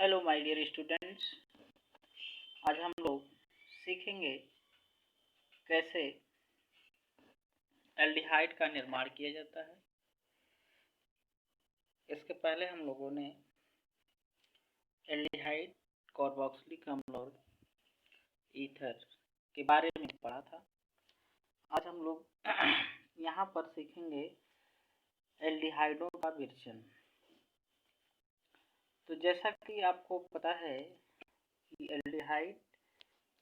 Hello my dear students. आज हम लोग सीखेंगे कैसे एल्डिहाइड का निर्माण किया जाता है। इसके पहले हम लोगों ने एल्डिहाइड, कार्बोक्सिलिक अम्ल और ईथर के बारे में पढ़ा था। आज हम लोग यहाँ पर सीखेंगे एल्डिहाइडों का विरचन। तो जैसा कि आपको पता है कि एल्डिहाइड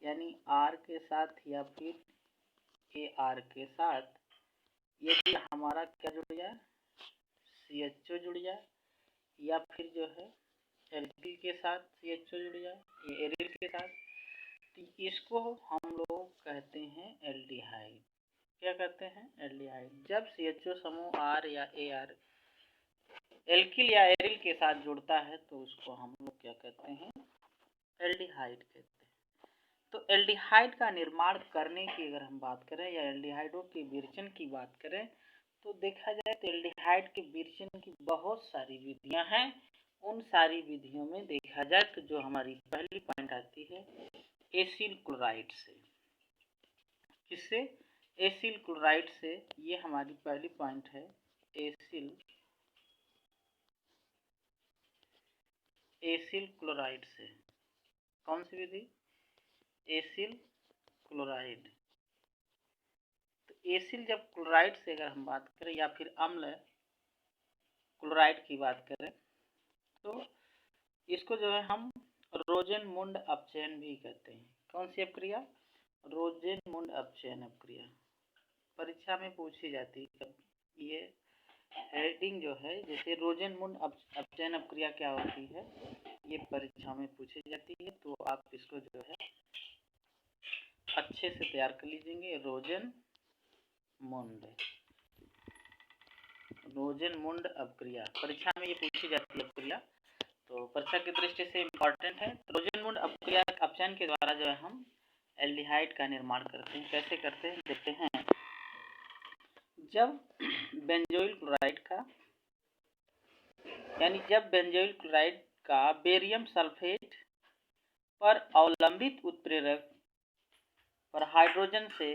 यानी R के साथ या फिर AR के साथ यदि हमारा क्या जुड़ जाए, CHO जुड़ जाए, या फिर जो है एल्किल के साथ CHO जुड़ जाए, ये एरिल के साथ, तो इसको हम लोग कहते हैं एल्डिहाइड। क्या कहते हैं? एल्डिहाइड। जब CHO समूह R या AR एल्किल या एरिल के साथ जुड़ता है तो उसको हम लोग क्या कहते हैं? एल्डिहाइड कहते हैं। तो एल्डिहाइड का निर्माण करने की अगर हम बात करें या एल्डिहाइडों के विरचन की बात करें तो देखा जाए तो एल्डिहाइड के विरचन की बहुत सारी विधियां हैं। उन सारी विधियों में देखा जाए तो जो हमारी पहली पॉइंट आती है एसिल क्लोराइड से। किससे? एसिल क्लोराइड से। ये हमारी पहली पॉइंट है, एसिल क्लोराइड से। कौन सी विधि? Acyl chloride. तो एसिल जब क्लोराइड से अगर हम बात करें या फिर अम्ल क्लोराइड की बात करें तो इसको जो है हम रोजेनमुंड अपचयन भी कहते हैं। कौन सी अपक्रिया? रोजेनमुंड अपचयन अपक्रिया। परीक्षा में पूछी जाती है ये हेडिंग जो है, जैसे रोजेनमुंड अपचयन अपक्रिया क्या होती है, ये परीक्षा में पूछी जाती है। तो आप इसको जो है अच्छे से तैयार कर लीजिएंगे। रोजेनमुंड अपक्रिया परीक्षा में ये पूछी जाती है अपक्रिया, तो परीक्षा की दृष्टि से इम्पोर्टेंट है। रोजेनमुंड अपक्रिया अपचयन के द्वारा जो है हम एल्डिहाइड का निर्माण करते हैं। कैसे करते हैं देखते हैं। जब बेंजोइल क्लोराइड का बेरियम सल्फेट पर अवलंबित उत्प्रेरक पर हाइड्रोजन से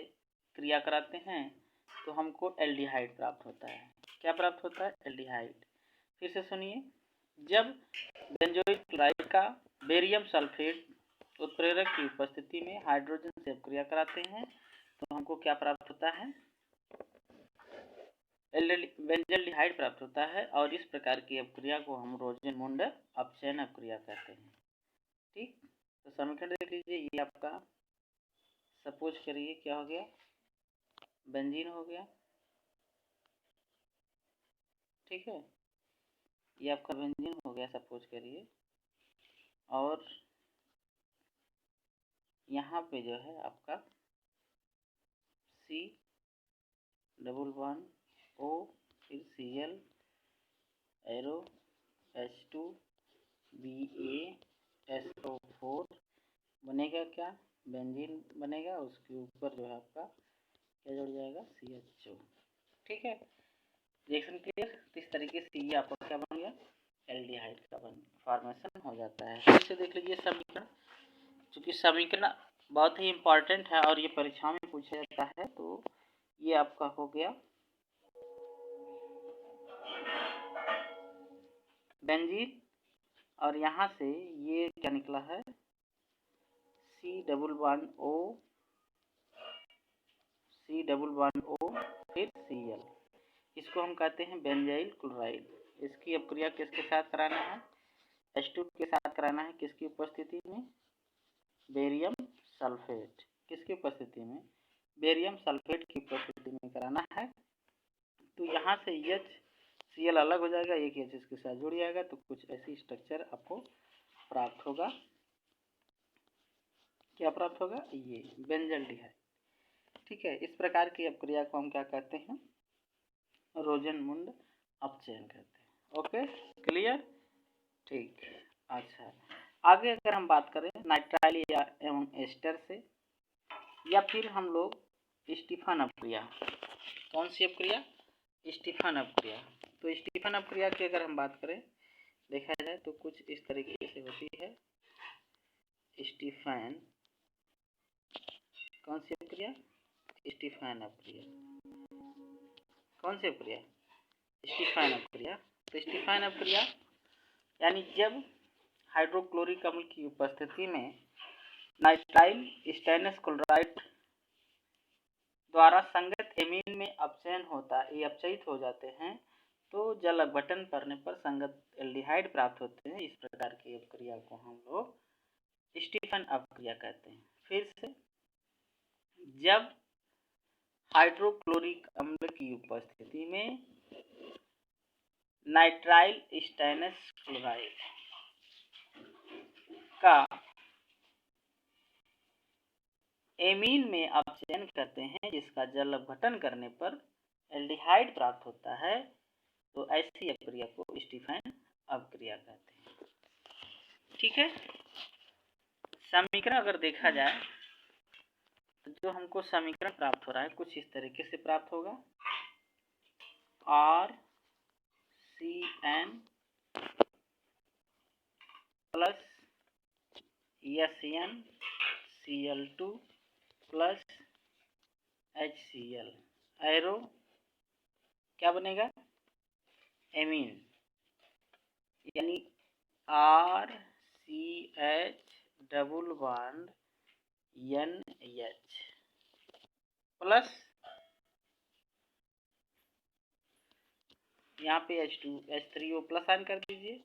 क्रिया कराते हैं तो हमको एल्डिहाइड प्राप्त होता है। क्या प्राप्त होता है? एल्डिहाइड। फिर से सुनिए, जब बेंजोइल क्लोराइड का बेरियम सल्फेट उत्प्रेरक की उपस्थिति में हाइड्रोजन से क्रिया कराते हैं तो हमको क्या प्राप्त होता है? बेंजल्डिहाइड प्राप्त होता है। और इस प्रकार की अपक्रिया को हम रोजेनमुंड अपचयन अपक्रिया कहते हैं। ठीक, तो समीकरण देख लीजिए। ये आपका सपोज करिए क्या हो गया, बेंजीन हो गया। ठीक है, ये आपका बेंजीन हो गया सपोज करिए। और यहाँ पे जो है आपका C++O फिर Cl एरो H2BaSO4 बनेगा क्या? बेंजीन बनेगा। उसके ऊपर जो है आपका क्या जुड़ जाएगा? CHO। ठीक है, रिएक्शन क्लियर। इस तरीके से ये आपका क्या बन गया? एल्डिहाइड का फॉर्मेशन हो जाता है। फिर से देख लीजिए समीकरण, क्योंकि समीकरण बहुत ही इम्पोर्टेंट है और ये परीक्षा में पूछा जाता है। तो ये आपका हो गया बेंजीन, और यहाँ से ये क्या निकला है? C++O फिर Cl। इसको हम कहते हैं बेंजाइल क्लोराइड। इसकी अपक्रिया किसके साथ कराना है? H2 के साथ कराना है। किसकी उपस्थिति में? Barium sulphate. किसकी उपस्थिति में? बेरियम सल्फेट की उपस्थिति में कराना है। तो यहाँ से HCl अलग हो जाएगा, एक H इसके साथ जुड़ जाएगा, तो कुछ ऐसी स्ट्रक्चर आपको प्राप्त होगा। क्या प्राप्त होगा? ये बेंजल्डिहाइड। ठीक है, इस प्रकार की अपक्रिया को हम क्या कहते हैं? रोजेनमुंड अपचयन कहते हैं। Okay, clear? ठीक, अच्छा। आगे अगर हम बात करें नाइट्राइल या एवं एस्टर से, या फिर हम लोग स्टीफन अपक्रिया। कौन सी अपक्रिया? स्टीफन अपक्रिया। तो स्टीफन अपक्रिया की अगर हम बात करें देखा जाए तो कुछ इस तरीके से होती है। स्टीफन, कौन सी अपक्रिया? स्टीफन अपक्रिया। कौन सी अपक्रिया? स्टीफन अपक्रिया। तो स्टीफन अपक्रिया यानी जब हाइड्रोक्लोरिक अम्ल की उपस्थिति में नाइट्राइल स्टेनस क्लोराइड द्वारा संगत एमीन में अपचयन होता है, ये अपचयित हो जाते हैं, तो जल अपघटन करने पर संगत एल्डिहाइड प्राप्त होते हैं। इस प्रकार की अपक्रिया को हम लोग स्टीफन अपक्रिया कहते हैं। फिर से, जब हाइड्रोक्लोरिक अम्ल की उपस्थिति में नाइट्राइल स्टेनस क्लोराइड का एमीन में अपचयन करते हैं, जिसका जल अपघटन करने पर एल्डिहाइड प्राप्त होता है, तो ऐसी अपक्रिया को स्टीफन अपक्रिया कहते हैं। ठीक है। समीकरण अगर देखा जाए तो जो हमको समीकरण प्राप्त हो रहा है कुछ इस तरीके से प्राप्त होगा। RCN plus SnCl2 plus HCl, arrow क्या बनेगा? एमीन, यानी RCH double bond NH plus यहाँ पे H3O प्लस आन कर दीजिए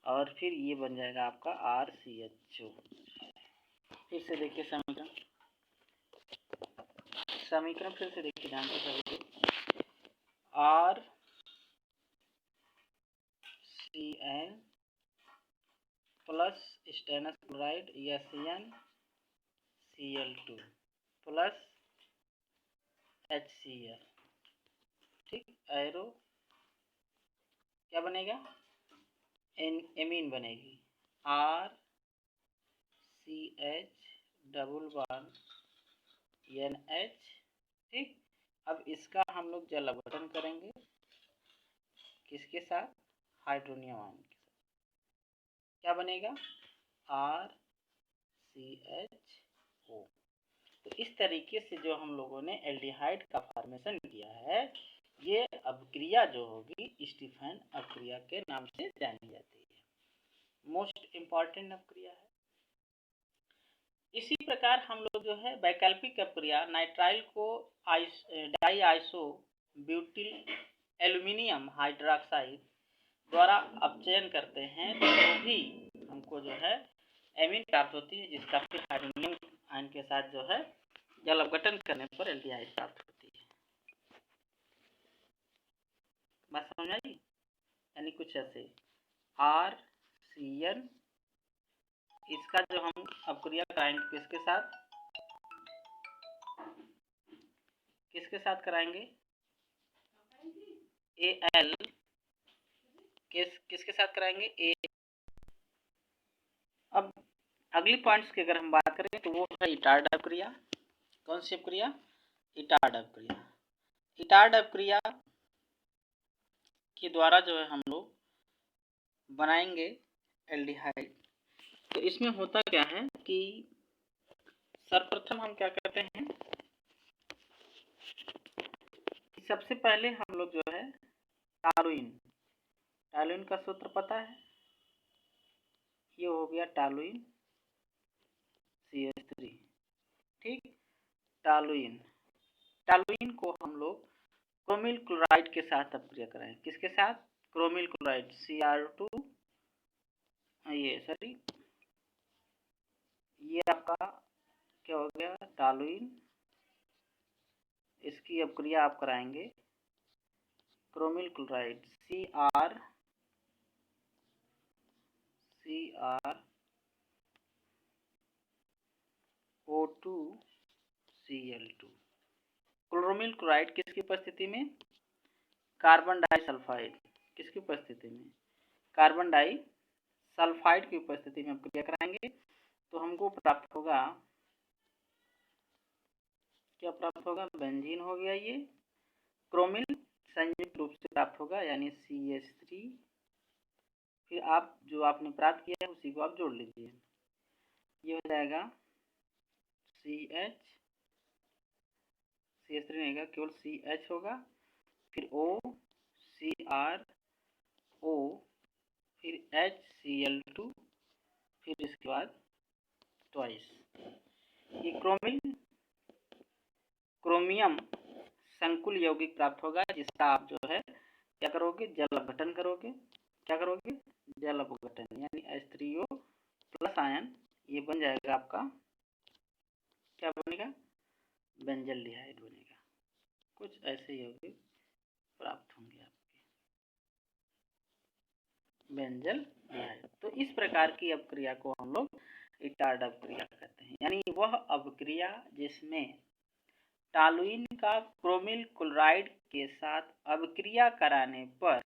और फिर ये बन जाएगा आपका RCHO। फिर से देखिए समीकरण फिर से देखिए ध्यान से सभी। RCN plus stannous chloride SnCl2 plus HCl, ठीक, एरो क्या बनेगा? एमीन बनेगी, RCH डबल बॉन्ड NH, ठीक। अब इसका हम लोग जल अपघटन करेंगे, किसके साथ? हाइड्रोनियम आयन के साथ। क्या बनेगा? RCHO। तो इस तरीके से जो हम लोगों ने एल्डिहाइड का फॉर्मेशन किया है, ये अपक्रिया जो होगी स्टीफन अपक्रिया के नाम से जानी जाती है। मोस्ट इम्पॉर्टेंट अपक्रिया है। इसी प्रकार हम लोग जो है वैकल्पिक अपक्रिया नाइट्राइल को diisobutyl aluminium hydroxide द्वारा अपचयन करते हैं, तो भी हमको जो है एमीन प्राप्त होती है, जिसका फिर हाइड्रोनियम आयन के साथ जो है जल अपघटन करने पर एल्डिहाइड प्राप्त होती है। बात समझ आई? यानी कुछ ऐसे RCN, इसका जो हम अपक्रिया कराएंगे किसके साथ? किसके साथ कराएंगे? Al, किसके साथ कराएंगे? A। अब अगली पॉइंट्स की अगर हम बात करें तो वो है इटार्ड अपक्रिया। कौन सी अपक्रिया? इटार्ड अपक्रिया। इटार्ड अपक्रिया के द्वारा जो है हम लोग बनाएंगे एल्डिहाइड। तो इसमें होता क्या है कि सर्वप्रथम हम क्या करते हैं, सबसे पहले हम लोग जो है टालुइन का सूत्र पता है, ये हो गया टालुइन CH3, ठीक। टालुइन को हम लोग क्रोमिल क्लोराइड के साथ अपक्रिया कराएं। किसके साथ? क्रोमिल क्लोराइड Cr2, ये आपका क्या हो गया? टालुइन। इसकी अपक्रिया आप कराएंगे क्रोमिल क्लोराइड CrO2Cl2। क्लोरोमिल क्लोराइड किसकी उपस्थिति में? Carbon disulphide. किसकी उपस्थिति में? कार्बन डाइसल्फाइड की उपस्थिति में अपक्रिया कराएंगे, तो हमको प्राप्त होगा, क्या प्राप्त होगा? बेंजीन हो गया। ये क्रोमिल संयुक्त रूप से प्राप्त होगा, यानी CH3 फिर आप जो आपने प्राप्त किया है उसी को आप जोड़ लीजिए। ये हो जाएगा CH, CH3 नहीं होगा, केवल CH होगा, फिर O, CR, O, फिर HCl2, फिर इसके बाद ट्वाइस। ये क्रोमियम संकुल यौगिक प्राप्त होगा, जिसका आप जो है क्या करोगे, जल अपघटन करोगे। क्या करोगे, जल अपघटन, यानी H3O प्लस आयन, ये बन जाएगा आपका, क्या बनेगा, बेंजल्डिहाइड बनेगा। कुछ ऐसे यौगिक प्राप्त होंगे आपके, बेंजल्डिहाइड। तो इस प्रकार की अपक्रिया को हम लोग इटार्ड अपक्रिया कहते हैं, यानी वह अपक्रिया जिसमें टॉलुइन का क्रोमिल क्लोराइड के साथ अभिक्रिया कराने पर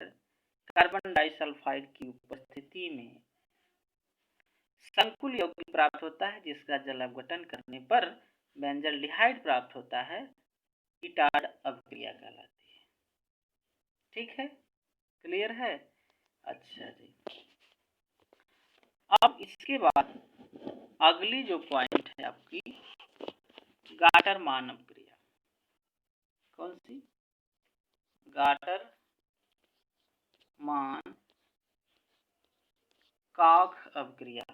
कार्बन डाइसल्फाइड की उपस्थिति में संकुल यौगिक प्राप्त होता है, जिसका जल अपघटन करने पर बेंजल्डिहाइड प्राप्त होता है, इटार्ड अपक्रिया कहलाती है। ठीक है, क्लियर है? अच्छा जी। अब इसके बाद अगली जो पॉइंट है आपकी, गाटरमान अपक्रिया। कौन सी? Gattermann Koch अपक्रिया।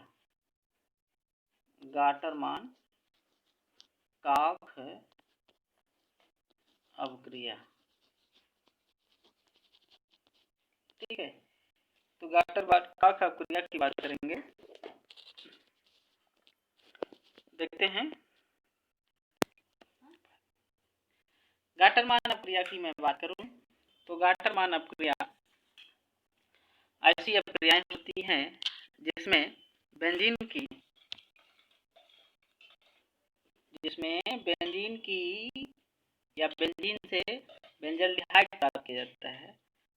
Gattermann Koch अपक्रिया। ठीक है, तो गाटरमान कॉख अपक्रिया की बात करेंगे। देखते हैं, गाटरमान अपक्रिया की मैं बात करूं तो गाटरमान अपक्रिया ऐसी अपक्रियाएं होती हैं जिसमें बेंजीन की या बेंजीन से बेंजल्डिहाइड प्राप्त किया जाता है,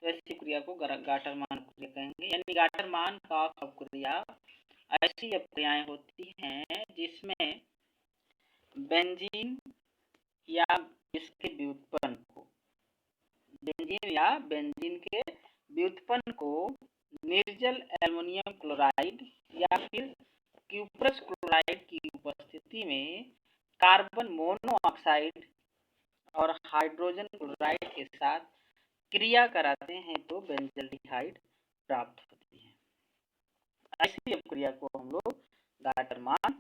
तो ऐसी क्रिया को गाटरमान अपक्रिया कहेंगे। यानी गाटरमान कॉख अपक्रिया ऐसी अपक्रियाएं होती हैं जिसमें बेंजीन या इसके व्युत्पन्न को, बेंजीन या बेंजीन के व्युत्पन्न को निर्जल एल्युमिनियम क्लोराइड या फिर क्यूप्रस क्लोराइड की उपस्थिति में कार्बन मोनोऑक्साइड और हाइड्रोजन क्लोराइड के साथ क्रिया कराते हैं तो बेंजल्डिहाइड प्राप्त होती है। ऐसी अपक्रिया को हम लोग गाटरमान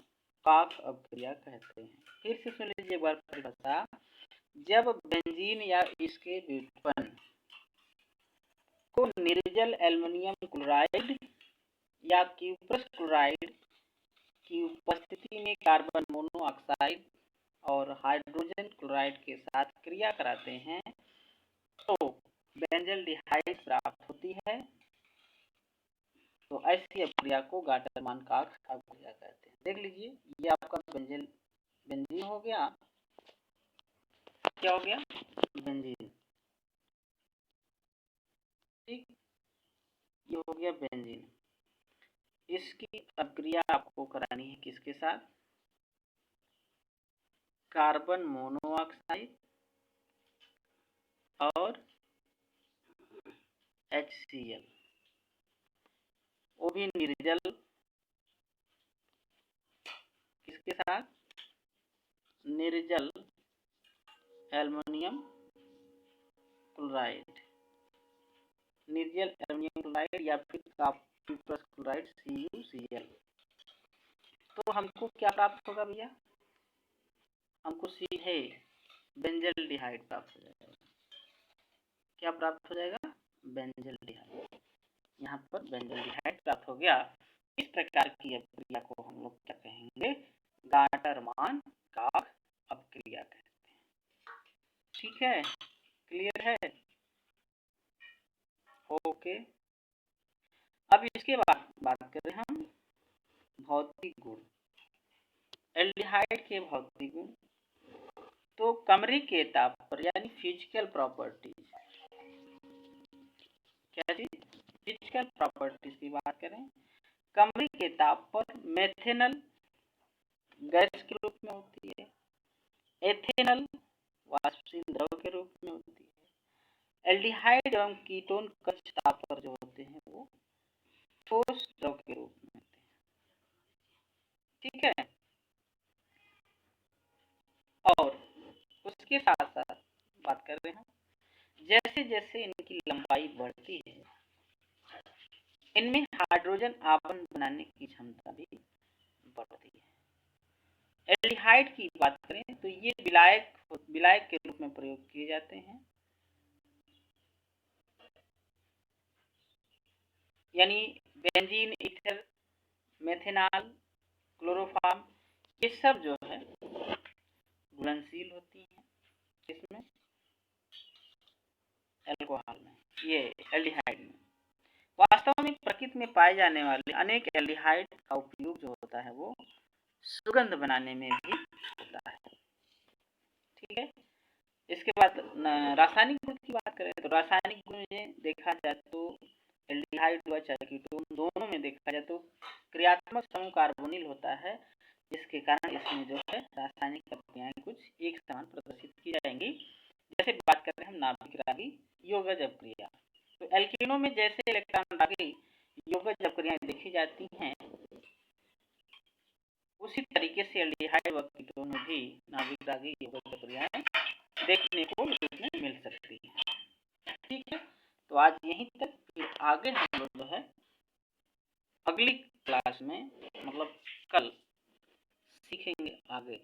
कॉख अपक्रिया कहते हैं। फिर से सुन लीजिए एक बार परिभाषा। जब बेंजीन या इसके व्युत्पन्न को निर्जल एल्युमिनियम क्लोराइड या क्यूप्रस क्लोराइड की उपस्थिति में कार्बन मोनोऑक्साइड और हाइड्रोजन क्लोराइड के साथ क्रिया कराते हैं तो बेंजल्डिहाइड प्राप्त होती है। तो ऐसी अपक्रिया को गाटरमान कॉख अपक्रिया कहते हैं। देख लीजिए, ये आपका बेंजीन हो गया। क्या हो गया? बेंजीन। ठीक, ये हो गया बेंजीन। इसकी अपक्रिया आपको करानी है किसके साथ? कार्बन मोनोऑक्साइड और HCl, वो भी निर्जल, किसके साथ? निर्जल एल्युमिनियम क्लोराइड, निर्जल एल्युमिनियम क्लोराइड या फिर क्यूप्रस क्लोराइड CuCl। तो हमको क्या प्राप्त होगा भैया? हमको सीधे बेंजल्डिहाइड प्राप्त हो जाएगा। क्या प्राप्त हो जाएगा? बेंजल्डिहाइड। यहाँ पर बेंजल्डिहाइड प्राप्त हो गया। इस प्रकार की अपक्रिया को हम लोग क्या कहेंगे? गाटरमान कॉख अपक्रिया कहते हैं। ठीक है, क्लियर है? ओके। अब इसके बाद बात करें हम भौतिक गुण, एल्डिहाइड के भौतिक गुण। तो कमरे के ताप पर, यानी फिजिकल प्रॉपर्टीज, क्या चीज? फिजिकल प्रॉपर्टीज की बात करें, कमरे के ताप पर मेथेनल गैस के रूप में होती है, एथेनल वाष्पशील द्रव के रूप में होती है। एल्डिहाइड एवं कीटोन कक्ष ताप पर जो होते हैं वो ठोस द्रव के रूप में होते हैं। ठीक है, और उसके साथ साथ बात कर रहे हैं, जैसे जैसे इनकी लंबाई बढ़ती है इनमें हाइड्रोजन आयन बनाने की क्षमता भी बढ़ती है। एल्डिहाइड की बात करें तो ये विलायक के रूप में प्रयोग किए जाते हैं, यानी बेंजीन, ईथर, मेथेनॉल, क्लोरोफॉर्म, ये सब जो है घुलनशील होती हैं इसमें अल्कोहल में, ये एल्डिहाइड में। वास्तव में प्रकृति में पाए जाने वाले अनेक एल्डिहाइड का उपयोग जो होता है वो सुगंध बनाने में भी होता है। ठीक है, इसके बाद रासायनिक गुण की बात करें तो रासायनिक गुण में देखा जाए तो एल्डिहाइड व चाहे कीटोन दोनों में देखा जाए तो क्रियात्मक समूह कार्बोनिल होता है, जिसके कारण इसमें जो है रासायनिक प्रतिक्रियाएं कुछ एक समान प्रदर्शित की जाएंगी। जैसे बात करते हैं हम नाभिक रागी योगज अपक्रिया, तो एल्किनों में जैसे इलेक्ट्रॉन रागी योगज अपक्रियाएं देखी जाती हैं उसी तरीके से एल्डिहाइड व कीटोन में भी नाभिक रागी योगज अपक्रियाएं देखने को मिल सकती है। ठीक है, तो आज यहीं तक, फिर आगे हम लोग जो है अगली क्लास में मतलब कल सीखेंगे आगे।